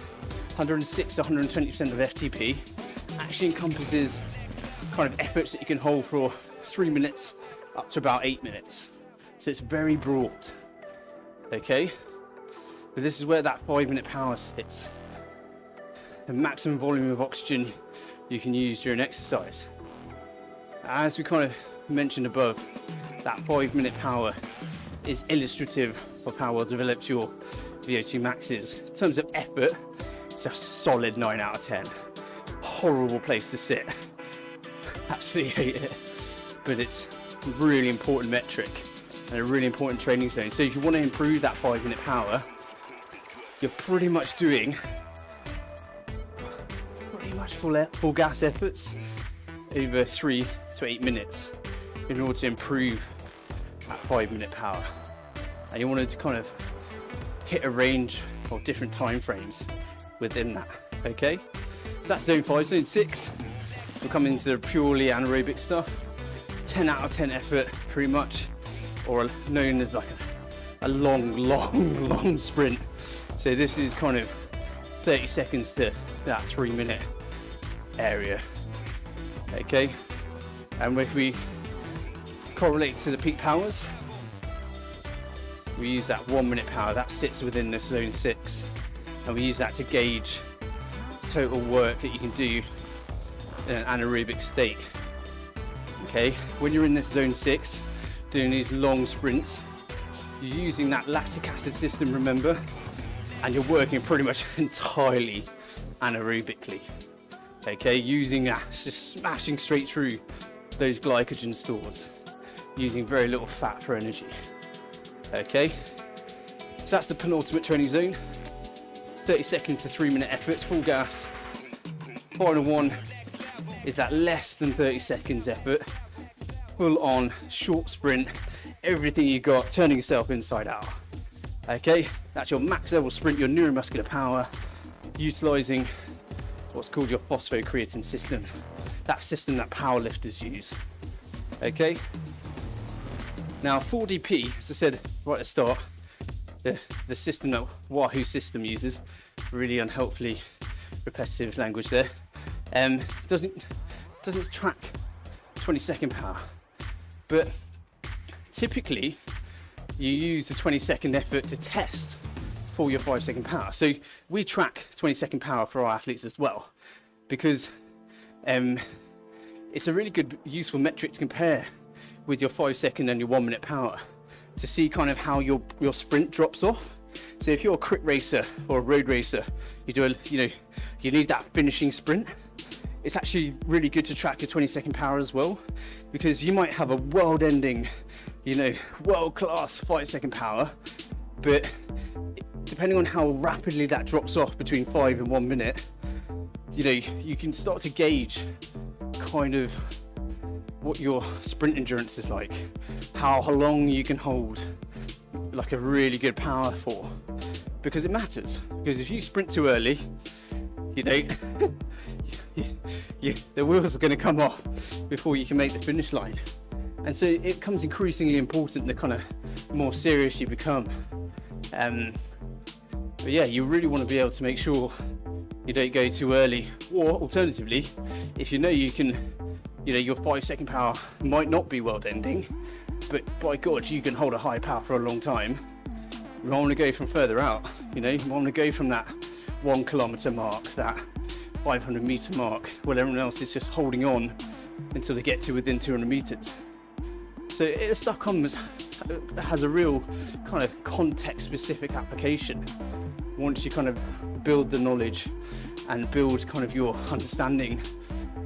106 to 120% of FTP, actually encompasses kind of efforts that you can hold for 3 minutes up to about 8 minutes. So it's very broad. Okay, but this is where that 5-minute power sits. The maximum volume of oxygen you can use during exercise. As we kind of mentioned above, that 5-minute power is illustrative of how well developed your VO2 max is. In terms of effort, it's a solid 9 out of 10. Horrible place to sit. Absolutely hate it. But it's a really important metric. and a really important training zone. So if you want to improve that 5-minute power, you're pretty much doing full gas efforts over 3 to 8 minutes in order to improve that 5-minute power. And you wanted to kind of hit a range of different time frames within that. Okay, so that's zone 5. Zone 6, we'll come into the purely anaerobic stuff. 10 out of 10 effort, pretty much, or known as like a long sprint. So this is kind of 30 seconds to that 3-minute area. Okay, and if we correlate to the peak powers, we use that 1-minute power that sits within this zone 6, and we use that to gauge total work that you can do in an anaerobic state. Okay, when you're in this zone 6 doing these long sprints, you're using that lactic acid system, remember, and you're working pretty much entirely anaerobically. Okay, using that, just smashing straight through those glycogen stores, using very little fat for energy. Okay, so that's the penultimate training zone. 30 second to 3-minute efforts, full gas. Final one is that less than 30 seconds effort, full on short sprint, everything you got, turning yourself inside out. Okay, that's your max level sprint, your neuromuscular power, utilizing what's called your phosphocreatine system, that system that powerlifters use. Okay, now 4DP, as I said right at the start, the system that Wahoo system uses, really unhelpfully repetitive language there, doesn't track 20-second power, but typically you use the 20-second effort to test for your 5-second power. So we track 20-second power for our athletes as well, because it's a really good, useful metric to compare with your 5-second and your 1-minute power to see kind of how your sprint drops off. So if you're a crit racer or a road racer, you need that finishing sprint. It's actually really good to track your 20-second power as well, because you might have a world-ending, world-class 5-second power, but depending on how rapidly that drops off between 5 and 1 minute, you can start to gauge kind of what your sprint endurance is like, how long you can hold like a really good power for, because it matters. Because if you sprint too early, the wheels are going to come off before you can make the finish line. And so it becomes increasingly important the kind of more serious you become. But yeah, you really want to be able to make sure you don't go too early, or alternatively, if you can, your 5-second power might not be world ending, but by God, you can hold a high power for a long time. You want to go from further out, you want to go from that 1 kilometer mark, that 500 meter mark, while everyone else is just holding on until they get to within 200 meters. So SUCCOM has a real kind of context specific application once you kind of build the knowledge and build kind of your understanding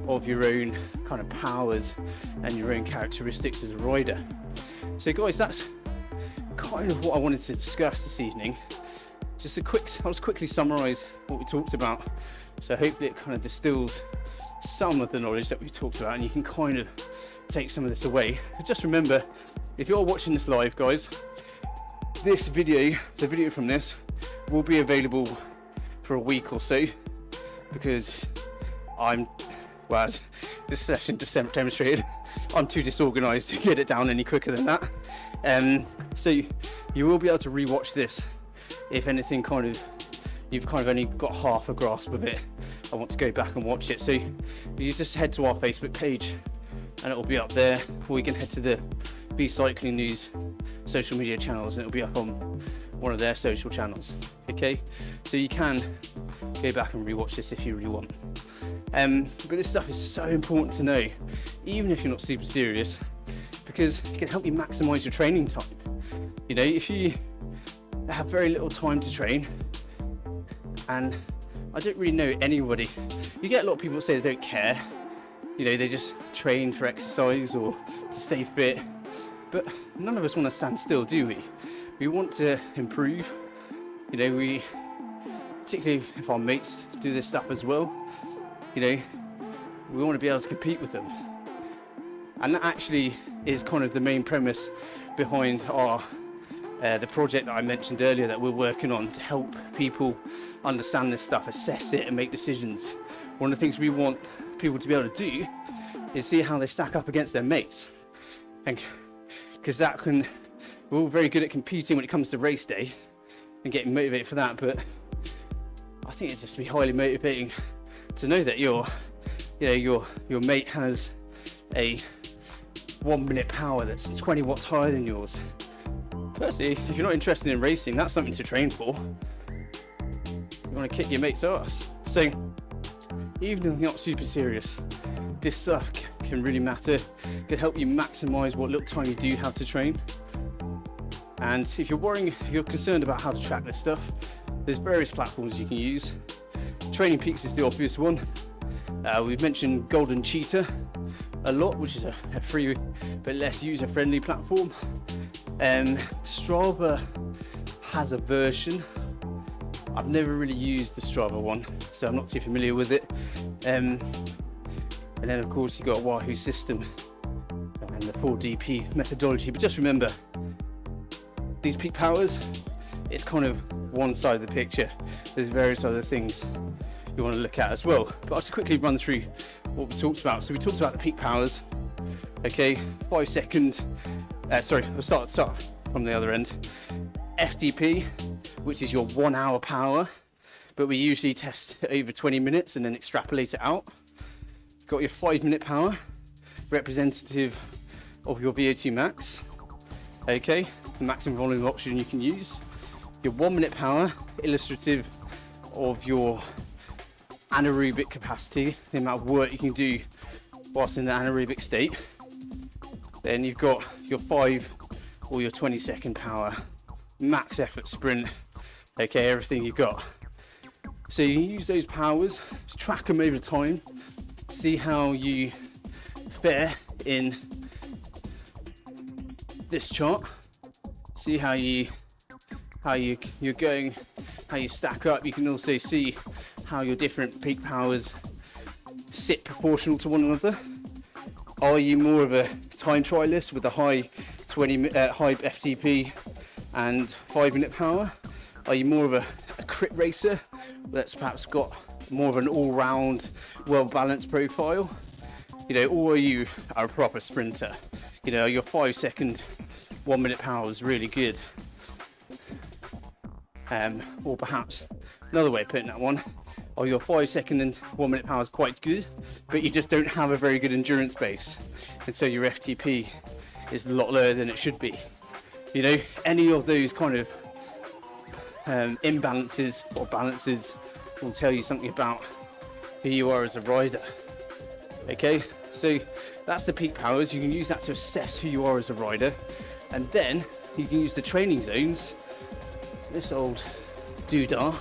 of your own kind of powers and your own characteristics as a rider. So guys, that's kind of what I wanted to discuss this evening. I'll just quickly summarize what we talked about, so hopefully it kind of distills some of the knowledge that we talked about and you can kind of take some of this away. But just remember, if you're watching this live, guys, this video, the video from this, will be available for a week or so, because this session just demonstrated I'm too disorganized to get it down any quicker than that. So you will be able to rewatch this if anything you've kind of only got half a grasp of it. I want to go back and watch it. So you just head to our Facebook page and it will be up there, or you can head to the Be Cycling News social media channels and it'll be up on one of their social channels. Okay, so you can go back and rewatch this if you really want. But this stuff is so important to know, even if you're not super serious, because it can help you maximize your training time. If you have very little time to train, and I don't really know anybody, you get a lot of people that say they don't care, they just train for exercise or to stay fit, But none of us want to stand still, do we? We want to improve. You know, we, particularly if our mates do this stuff as well, you know, we want to be able to compete with them. And that actually is kind of the main premise behind our the project that I mentioned earlier that we're working on to help people understand this stuff, assess it and make decisions. One of the things we want people to be able to do is see how they stack up against their mates. And because that can, we're all very good at competing when it comes to race day and getting motivated for that, but I think it'd just be highly motivating to know that your mate has a 1 minute power that's 20 watts higher than yours. Firstly, if you're not interested in racing, that's something to train for. You want to kick your mate's ass. So even if you're not super serious, this stuff can really matter, can help you maximize what little time you do have to train. And if you're concerned about how to track this stuff, there's various platforms you can use. Training Peaks is the obvious one. We've mentioned Golden Cheetah a lot, which is a free but less user-friendly platform. Strava has a version. I've never really used the Strava one, so I'm not too familiar with it. And then of course you've got Wahoo system and the 4DP methodology. But just remember, these peak powers, it's kind of one side of the picture. There's various other things you want to look at as well. But I'll just quickly run through what we talked about. So we talked about the peak powers. Okay, 5 second. We'll start from the other end. FTP, which is your 1 hour power, but we usually test over 20 minutes and then extrapolate it out. You've got your 5 minute power, representative of your VO2 max. Okay, the maximum volume of oxygen you can use. Your 1 minute power, illustrative of your anaerobic capacity, the amount of work you can do whilst in the anaerobic state. Then you've got your 5 or your 20-second power, max effort sprint. Okay, everything you've got. So you can use those powers, track them over time, see how you fare in this chart, see how you're going, how you stack up. You can also see how your different peak powers sit proportional to one another. Are you more of a time trialist with a high FTP and 5 minute power? Are you more of a crit racer that's perhaps got more of an all-round, well-balanced profile? You know, or are you a proper sprinter? You know, your 5 second, 1 minute power is really good. Or perhaps another way of putting that one, or your 5 second and 1 minute power is quite good, but you just don't have a very good endurance base, and so your FTP is a lot lower than it should be. You know, any of those kind of imbalances or balances will tell you something about who you are as a rider. Okay, so that's the peak powers. You can use that to assess who you are as a rider, and then you can use the training zones, this old doodah,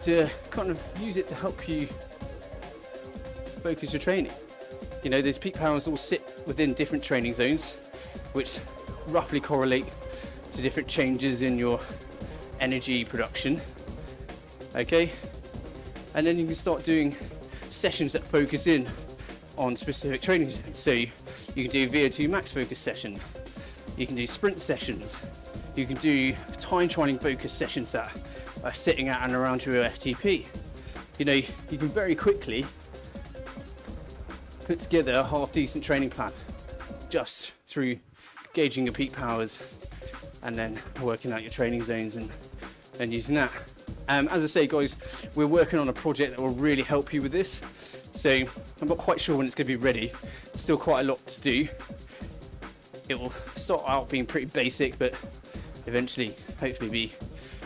to kind of use it to help you focus your training. You know, those peak powers all sit within different training zones, which roughly correlate to different changes in your energy production. Okay, and then you can start doing sessions that focus in on specific training zones. So you can do VO2 max focus session, you can do sprint sessions, you can do time trialing focus sessions that are sitting at and around your FTP. You know, you can very quickly put together a half decent training plan just through gauging your peak powers and then working out your training zones and using that. As I say, guys, we're working on a project that will really help you with this. So I'm not quite sure when it's going to be ready. Still quite a lot to do. It will start out being pretty basic, but eventually, hopefully, be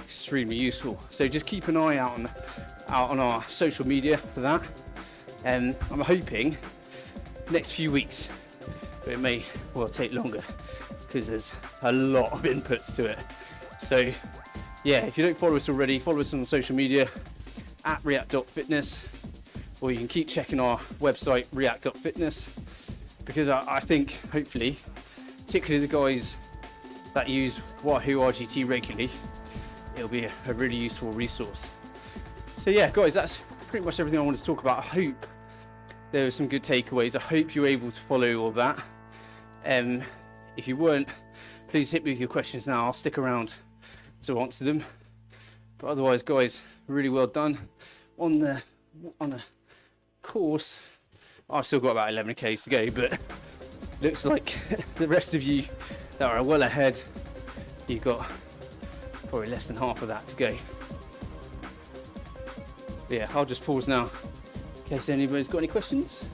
extremely useful. So just keep an eye out on our social media for that. And I'm hoping next few weeks, but it may well take longer because there's a lot of inputs to it. So yeah, if you don't follow us already, follow us on social media at riak.fitness, or you can keep checking our website riak.fitness, because I think hopefully particularly the guys that use Wahoo RGT regularly, it'll be a really useful resource. So yeah, guys, that's pretty much everything I wanted to talk about. I hope there were some good takeaways. I hope you're able to follow all that. If you weren't, please hit me with your questions now. I'll stick around to answer them. But otherwise, guys, really well done on the course. I've still got about 11 Ks to go, but looks like the rest of you that are well ahead, you've got probably less than half of that to go. But yeah, I'll just pause now in case anybody's got any questions.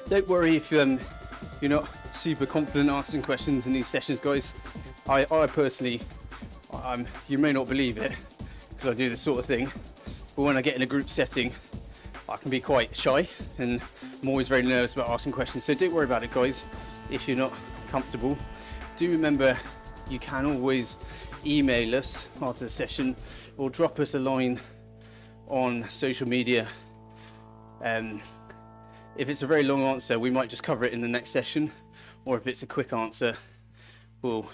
Don't worry if you're not super confident answering questions in these sessions, guys. I personally, you may not believe it because I do this sort of thing, but when I get in a group setting, I can be quite shy and I'm always very nervous about asking questions. So don't worry about it, guys. If you're not comfortable, do remember you can always email us after the session or drop us a line on social media. If it's a very long answer, we might just cover it in the next session, or if it's a quick answer, we'll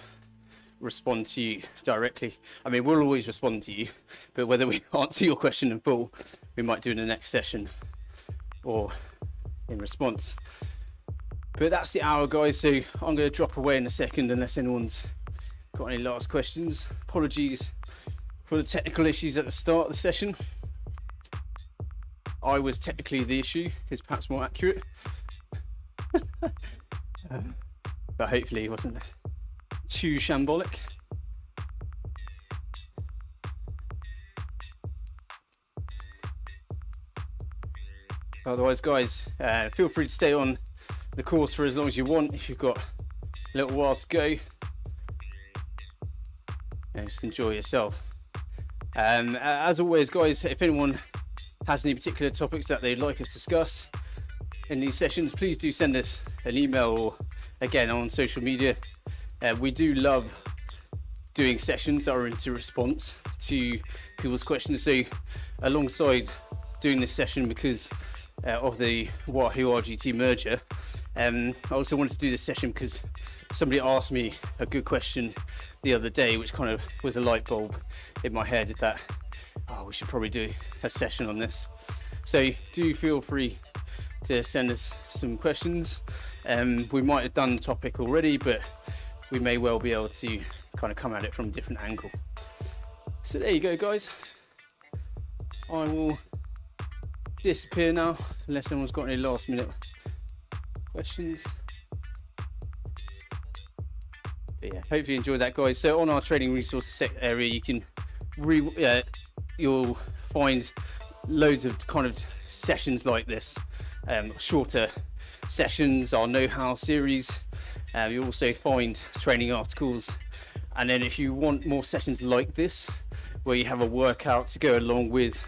respond to you directly. I mean, we'll always respond to you, but whether we answer your question in full, we might do in the next session or in response. But that's the hour, guys, so I'm going to drop away in a second unless anyone's got any last questions. Apologies for the technical issues at the start of the session. I was technically the issue, is perhaps more accurate. But hopefully it wasn't too shambolic. Otherwise, guys, feel free to stay on the course for as long as you want if you've got a little while to go. And just enjoy yourself. As always, guys, if anyone has any particular topics that they'd like us to discuss in these sessions, please do send us an email or again on social media. We do love doing sessions that are into response to people's questions. So alongside doing this session because of the Wahoo RGT merger, I also wanted to do this session because somebody asked me a good question the other day, which kind of was a light bulb in my head that we should probably do a session on this. So do feel free to send us some questions. We might have done the topic already, but we may well be able to kind of come at it from a different angle. So there you go, guys. I will disappear now unless anyone's got any last minute questions. But yeah, hopefully you enjoyed that, guys. So on our training resources area, you can you'll find loads of kind of sessions like this, shorter sessions, our know-how series. You'll also find training articles, and then if you want more sessions like this where you have a workout to go along with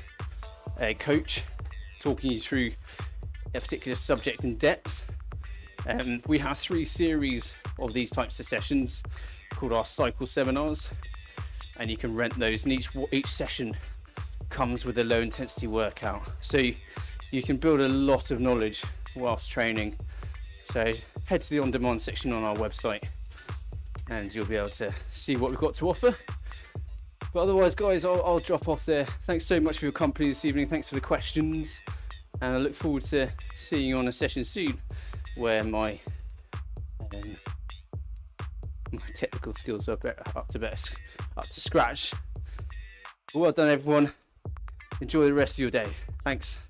a coach talking you through a particular subject in depth, we have 3 series of these types of sessions called our cycle seminars, and you can rent those, and each session comes with a low intensity workout, so you can build a lot of knowledge whilst training. So head to the on-demand section on our website and you'll be able to see what we've got to offer. But otherwise, guys, I'll drop off there. Thanks so much for your company this evening. Thanks for the questions, and I look forward to seeing you on a session soon where my technical skills are up to scratch. Well done, everyone. Enjoy the rest of your day. Thanks.